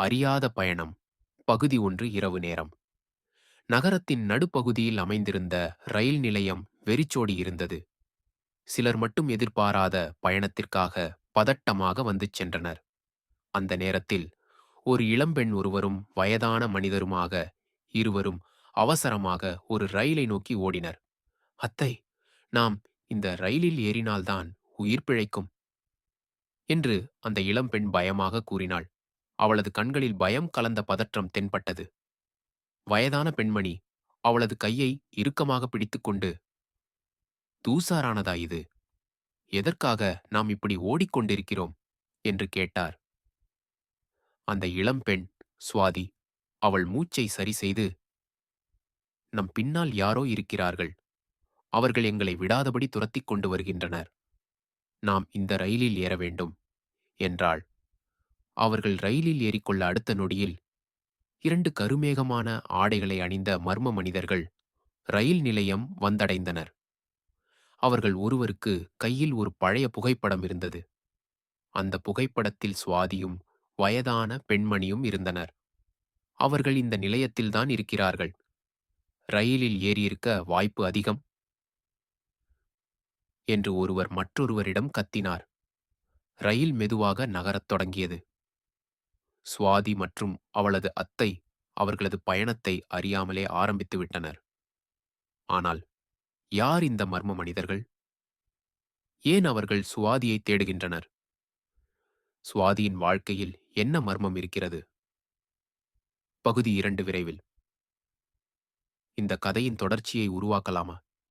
அறியாத பயணம் பகுதி 1 இரவு நேரம். நகரத்தின் நடுப்பகுதியில் அமைந்திருந்த ரயில் நிலையம் வெறிச்சோடி இருந்தது. சிலர் மட்டும் எதிர்பாராத பயணத்திற்காக பதட்டமாக வந்து சென்றனர். அந்த நேரத்தில் ஒரு இளம்பெண் ஒருவரும் வயதான மனிதருமாக இருவரும் அவசரமாக ஒரு ரயிலை நோக்கி ஓடினர். "அத்தை, நாம் இந்த ரயிலில் ஏறினால்தான் உயிர் பிழைக்கும்" என்று அந்த இளம்பெண் பயமாக கூறினாள். அவளது கண்களில் பயம் கலந்த பதற்றம் தென்பட்டது. வயதான பெண்மணி அவளது கையை இறுக்கமாக பிடித்துக்கொண்டு, "தூசாரானதா இது? எதற்காக நாம் இப்படி ஓடிக்கொண்டிருக்கிறோம்?" என்று கேட்டார். அந்த இளம்பெண் சுவாதி அவள் மூச்சை சரிசெய்து, "நம் பின்னால் யாரோ இருக்கிறார்கள். அவர்கள் எங்களை விடாதபடி துரத்திக் கொண்டு வருகின்றனர். நாம் இந்த ரயிலில் ஏற வேண்டும்" என்றாள். அவர்கள் ரயிலில் ஏறிக்கொள்ள அடுத்த நொடியில் 2 கருமேகமான ஆடைகளை அணிந்த மர்ம மனிதர்கள் ரயில் நிலையம் வந்தடைந்தனர். அவர்கள் ஒருவருக்கு கையில் ஒரு பழைய புகைப்படம் இருந்தது. அந்த புகைப்படத்தில் சுவாதியும் வயதான பெண்மணியும் இருந்தனர். அவர்கள் இந்த நிலையத்தில்தான் இருக்கிறார்கள். ரயிலில் ஏறியிருக்க வாய்ப்பு அதிகம் என்று ஒருவர் மற்றொருவரிடம் கத்தினார். ரயில் மெதுவாக நகரத் தொடங்கியது. சுவாதி மற்றும் அவளது அத்தை அவர்களது பயணத்தை அறியாமலே ஆரம்பித்து விட்டனர். ஆனால் யார் இந்த மர்ம மனிதர்கள்? ஏன் அவர்கள் சுவாதியை தேடுகின்றனர்? சுவாதியின் வாழ்க்கையில் என்ன மர்மம் இருக்கிறது? பகுதி 2 விரைவில். இந்த கதையின் தொடர்ச்சியை உருவாக்கலாமா?